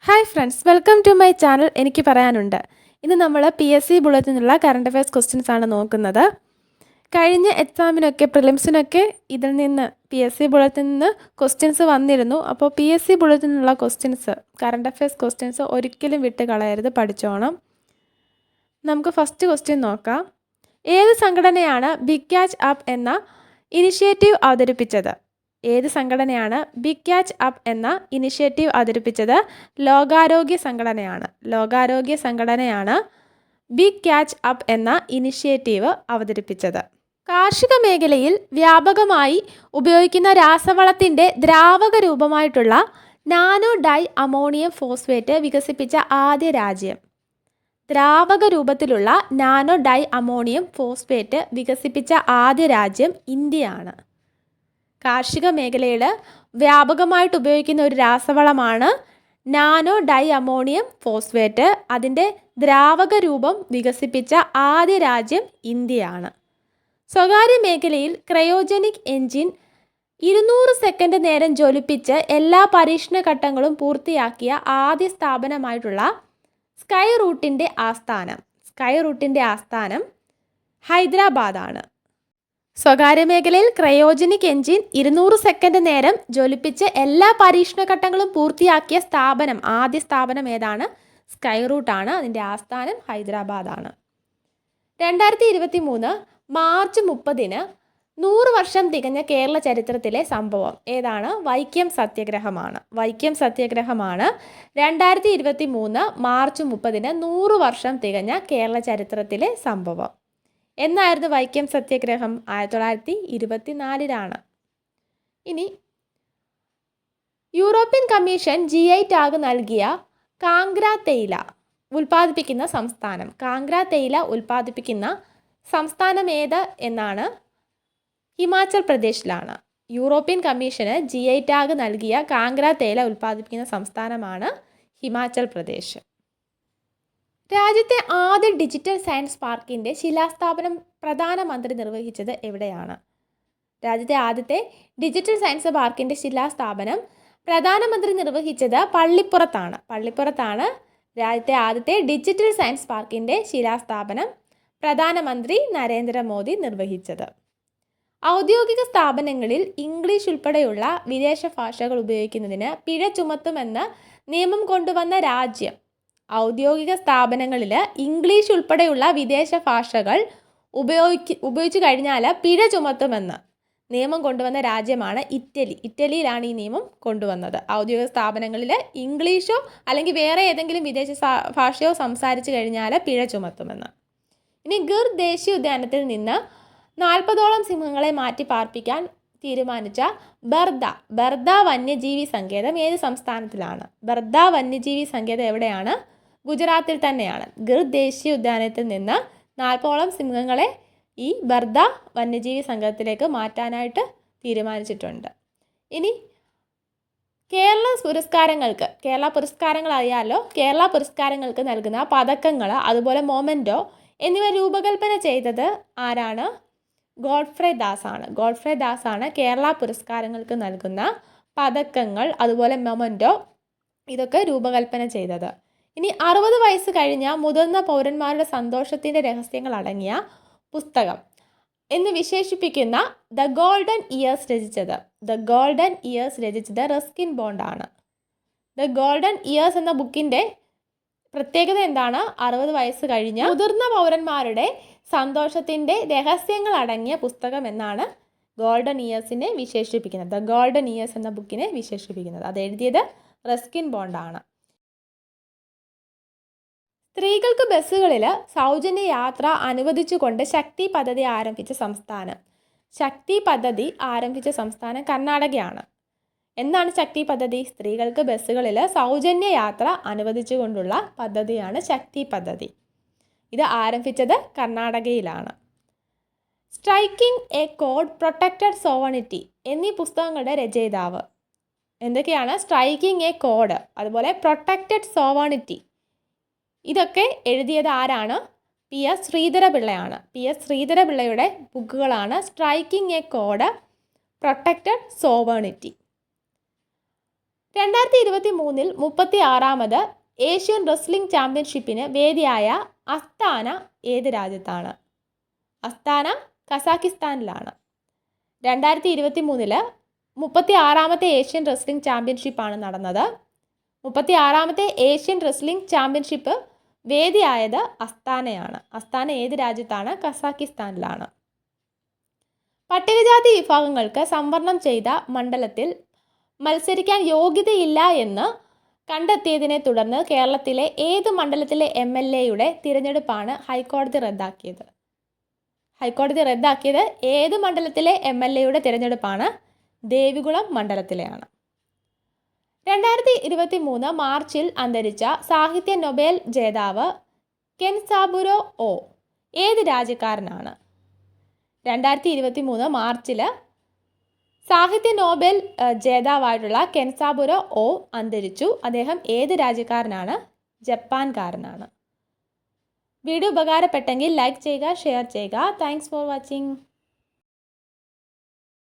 Hi friends, welcome to my channel. എനിക്ക് പറയാനുണ്ട്. ഇന്ന് നമ്മൾ PSC ബുള്ളറ്റിൽ നിന്നുള്ള കറണ്ട് അഫയേഴ്സ് ക്വസ്റ്റ്യൻസ് ആണ് നോക്കുന്നത്. കഴിഞ്ഞ എക്സാമിനൊക്കെ പ്രിലിംസിനൊക്കെ ഇതിൽ നിന്ന് PSC ബുള്ളറ്റിൽ നിന്ന് ക്വസ്റ്റ്യൻസ് വന്നിരുന്നു. അപ്പോൾ PSC ബുള്ളറ്റിൽ നിന്നുള്ള ക്വസ്റ്റ്യൻസ്, കറണ്ട് അഫയേഴ്സ് ക്വസ്റ്റ്യൻസ് ഒരിക്കലും വിട്ട് കളയരുത്, പഠിച്ചോണം. നമുക്ക് ഫസ്റ്റ് ക്വസ്റ്റ്യൻ നോക്കാം. ഏത് സംഘടനയാണ് ബിഗ് ക്യാച്ച് അപ്പ് എന്ന ഇനിഷ്യേറ്റീവ് അവതരിപ്പിച്ചത്? ഏത് സംഘടനയാണ് ബിഗ് ക്യാച്ച് അപ്പ് എന്ന ഇനിഷ്യേറ്റീവ് അവതരിപ്പിച്ചത്? ലോകാരോഗ്യ സംഘടനയാണ്. ലോകാരോഗ്യ സംഘടനയാണ് ബിഗ് ക്യാച്ച് അപ്പ് എന്ന ഇനിഷ്യേറ്റീവ് അവതരിപ്പിച്ചത്. കാർഷിക മേഖലയിൽ വ്യാപകമായി ഉപയോഗിക്കുന്ന രാസവളത്തിൻ്റെ ദ്രാവക രൂപമായിട്ടുള്ള നാനോ ഡൈ അമോണിയം ഫോസ്ഫേറ്റ് വികസിപ്പിച്ച ആദ്യ രാജ്യം. ദ്രാവക രൂപത്തിലുള്ള നാനോ ഡൈ അമോണിയം ഫോസ്ഫേറ്റ് വികസിപ്പിച്ച ആദ്യ രാജ്യം ഇന്ത്യയാണ്. കാർഷിക മേഖലയിൽ വ്യാപകമായിട്ട് ഉപയോഗിക്കുന്ന ഒരു രാസവളമാണ് നാനോ ഡൈ അമോണിയം ഫോസ്ഫേറ്റ്. അതിൻ്റെ ദ്രാവക രൂപം വികസിപ്പിച്ച ആദ്യ രാജ്യം ഇന്ത്യയാണ്. സ്വകാര്യ മേഖലയിൽ ക്രയോജനിക് എൻജിൻ 200 സെക്കൻഡ് നേരം ജ്വലിപ്പിച്ച് എല്ലാ പരീക്ഷണ ഘട്ടങ്ങളും പൂർത്തിയാക്കിയ ആദ്യ സ്ഥാപനമായിട്ടുള്ള സ്കൈ റൂട്ടിൻ്റെ ആസ്ഥാനം ഹൈദരാബാദാണ്. സ്വകാര്യ മേഖലയിൽ ക്രയോജനിക് എൻജിൻ 200 സെക്കൻഡ് നേരം ജ്വലിപ്പിച്ച് എല്ലാ പരീക്ഷണ ഘട്ടങ്ങളും പൂർത്തിയാക്കിയ ആദ്യ സ്ഥാപനം ഏതാണ്? സ്കൈ റൂട്ടാണ്. അതിൻ്റെ ആസ്ഥാനം ഹൈദരാബാദാണ്. 2023 മാർച്ച് 30 100 വർഷം തികഞ്ഞ കേരള ചരിത്രത്തിലെ സംഭവം ഏതാണ്? വൈക്കം സത്യാഗ്രഹമാണ്. വൈക്കം സത്യാഗ്രഹമാണ് 2023 മാർച്ച് 30 100 വർഷം തികഞ്ഞ കേരള ചരിത്രത്തിലെ സംഭവം. എന്നായിരുന്നു വൈക്കം സത്യാഗ്രഹം? 1924. ഇനി യൂറോപ്യൻ കമ്മീഷൻ GI ടാഗ് നൽകിയ കാംഗ്ര തേയില ഉൽപ്പാദിപ്പിക്കുന്ന സംസ്ഥാനം. കാംഗ്ര തേയില ഉൽപ്പാദിപ്പിക്കുന്ന സംസ്ഥാനം ഏത് എന്നാണ്? ഹിമാചൽ പ്രദേശിലാണ്. യൂറോപ്യൻ കമ്മീഷന് GI ടാഗ് നൽകിയ കാംഗ്ര തേയില ഉൽപ്പാദിപ്പിക്കുന്ന സംസ്ഥാനമാണ് ഹിമാചൽ പ്രദേശ്. രാജ്യത്തെ ആദ്യ ഡിജിറ്റൽ സയൻസ് പാർക്കിൻ്റെ ശിലാസ്ഥാപനം പ്രധാനമന്ത്രി നിർവഹിച്ചത് എവിടെയാണ്? രാജ്യത്തെ ആദ്യത്തെ ഡിജിറ്റൽ സയൻസ് പാർക്കിൻ്റെ ശിലാസ്ഥാപനം പ്രധാനമന്ത്രി നിർവഹിച്ചത് പള്ളിപ്പുറത്താണ് രാജ്യത്തെ ആദ്യത്തെ ഡിജിറ്റൽ സയൻസ് പാർക്കിൻ്റെ ശിലാസ്ഥാപനം പ്രധാനമന്ത്രി നരേന്ദ്രമോദി നിർവഹിച്ചത്. ഔദ്യോഗിക സ്ഥാപനങ്ങളിൽ ഇംഗ്ലീഷ് ഉൾപ്പെടെയുള്ള വിദേശ ഭാഷകൾ ഉപയോഗിക്കുന്നതിന് പിഴ ചുമത്തുമെന്ന് നിയമം കൊണ്ടുവന്ന രാജ്യം. ഔദ്യോഗിക സ്ഥാപനങ്ങളിൽ ഇംഗ്ലീഷ് ഉൾപ്പെടെയുള്ള വിദേശ ഭാഷകൾ ഉപയോഗിച്ചു കഴിഞ്ഞാൽ പിഴ ചുമത്തുമെന്ന് നിയമം കൊണ്ടുവന്ന രാജ്യമാണ് ഇറ്റലി. ഇറ്റലിയിലാണ് ഈ നിയമം കൊണ്ടുവന്നത്. ഔദ്യോഗിക സ്ഥാപനങ്ങളിൽ ഇംഗ്ലീഷോ അല്ലെങ്കിൽ വേറെ ഏതെങ്കിലും വിദേശ ഭാഷയോ സംസാരിച്ചു കഴിഞ്ഞാൽ പിഴ ചുമത്തുമെന്ന്. ഇനി ഗിർ ദേശീയ ഉദ്യാനത്തിൽ നിന്ന് 40ഓളം സിംഹങ്ങളെ മാറ്റി പാർപ്പിക്കാൻ തീരുമാനിച്ച ബർദ വന്യജീവി സങ്കേതം ഏത് സംസ്ഥാനത്തിലാണ്? ബർദ വന്യജീവി സങ്കേതം എവിടെയാണ്? ഗുജറാത്തിൽ തന്നെയാണ്. ഗിർ ദേശീയ ഉദ്യാനത്തിൽ നിന്ന് 40ഓളം സിംഹങ്ങളെ ഈ ബർദ വന്യജീവി സങ്കേതത്തിലേക്ക് മാറ്റാനായിട്ട് തീരുമാനിച്ചിട്ടുണ്ട്. ഇനി കേരള പുരസ്കാരങ്ങൾ അറിയാമല്ലോ. കേരള പുരസ്കാരങ്ങൾക്ക് നൽകുന്ന പതക്കങ്ങൾ അതുപോലെ മൊമെൻറ്റോ എന്നിവ രൂപകൽപ്പന ചെയ്തത് ആരാണ്? ഗോഡ്ഫ്രേ ദാസ് ആണ് കേരള പുരസ്കാരങ്ങൾക്ക് നൽകുന്ന പതക്കങ്ങൾ അതുപോലെ മൊമെൻറ്റോ ഇതൊക്കെ രൂപകൽപ്പന ചെയ്തത്. ഇനി 60 വയസ്സ് കഴിഞ്ഞ മുതിർന്ന പൗരന്മാരുടെ സന്തോഷത്തിൻ്റെ രഹസ്യങ്ങൾ അടങ്ങിയ പുസ്തകം എന്ന് വിശേഷിപ്പിക്കുന്ന ദ ഗോൾഡൻ ഇയേഴ്സ് രചിച്ചത് റസ്കിൻ ബോണ്ട് ആണ്. ദ ഗോൾഡൻ ഇയേഴ്സ് എന്ന ബുക്കിൻ്റെ പ്രത്യേകത എന്താണ്? 60 വയസ്സ് കഴിഞ്ഞ മുതിർന്ന പൗരന്മാരുടെ സന്തോഷത്തിൻ്റെ രഹസ്യങ്ങൾ അടങ്ങിയ പുസ്തകം എന്നാണ് ഗോൾഡൻ ഇയേഴ്സിനെ വിശേഷിപ്പിക്കുന്നത്. ദ ഗോൾഡൻ ഇയേഴ്സ് എന്ന ബുക്കിനെ വിശേഷിപ്പിക്കുന്നത്. അത് എഴുതിയത് റസ്കിൻ ബോണ്ടാണ്. സ്ത്രീകൾക്ക് ബസ്സുകളിൽ സൗജന്യ യാത്ര അനുവദിച്ചുകൊണ്ട് ശക്തി പദ്ധതി ആരംഭിച്ച സംസ്ഥാനം കർണാടകയാണ്. എന്നാണ് ശക്തി പദ്ധതി? സ്ത്രീകൾക്ക് ബസ്സുകളിൽ സൗജന്യ യാത്ര അനുവദിച്ചുകൊണ്ടുള്ള പദ്ധതിയാണ് ശക്തി പദ്ധതി. ഇത് ആരംഭിച്ചത് കർണാടകയിലാണ്. Striking a code, protected sovereignty എന്നീ പുസ്തകങ്ങളുടെ രചയിതാവ് എന്തൊക്കെയാണ്? സ്ട്രൈക്കിംഗ് എ കോഡ് അതുപോലെ പ്രൊട്ടക്റ്റഡ് സോവണിറ്റി ഇതൊക്കെ എഴുതിയത് ആരാണ്? PS ശ്രീധരപിള്ളയാണ്. PS ശ്രീധരപിള്ളയുടെ ബുക്കുകളാണ് striking a code, protected sovereignty. 2023 36ാമത് ഏഷ്യൻ റെസ്ലിംഗ് ചാമ്പ്യൻഷിപ്പിന് വേദിയായ അസ്താന ഏത് രാജ്യത്താണ്? അസ്താന കസാക്കിസ്ഥാനിലാണ്. 2023 36ാമത്തെ ഏഷ്യൻ റെസ്ലിംഗ് ചാമ്പ്യൻഷിപ്പാണ് നടന്നത്. 36ാമത്തെ ഏഷ്യൻ റെസ്ലിംഗ് ചാമ്പ്യൻഷിപ്പ് വേദിയായത് അസ്താനയാണ്. അസ്താന ഏത് രാജ്യത്താണ്? കസാക്കിസ്ഥാനിലാണ്. പട്ടികജാതി വിഭാഗങ്ങൾക്ക് സംവരണം ചെയ്ത മണ്ഡലത്തിൽ മത്സരിക്കാൻ യോഗ്യതയില്ല എന്ന് കണ്ടെത്തിയതിനെ തുടർന്ന് കേരളത്തിലെ ഏത് മണ്ഡലത്തിലെ MLAയുടെ തിരഞ്ഞെടുപ്പാണ് ഹൈക്കോടതി റദ്ദാക്കിയത്? ഹൈക്കോടതി റദ്ദാക്കിയത് ഏത് മണ്ഡലത്തിലെ MLAയുടെ തിരഞ്ഞെടുപ്പാണ്? ദേവികുളം മണ്ഡലത്തിലെയാണ്. 2023 മാർച്ചിൽ അന്തരിച്ച സാഹിത്യ നൊബേൽ ജേതാവ് കെൻസാബുരോ ഓ ഏത് രാജ്യക്കാരനാണ്? 2023 മാർച്ചിൽ സാഹിത്യ നോബൽ ജേതാവായിട്ടുള്ള കെൻസാബുരോ ഓ അന്തരിച്ചു. അദ്ദേഹം ഏത് രാജ്യക്കാരനാണ്? ജപ്പാൻകാരനാണ്. വീഡിയോ ഉപകാരപ്പെട്ടെങ്കിൽ ലൈക്ക് ചെയ്യുക, ഷെയർ ചെയ്യുക. Thanks for watching.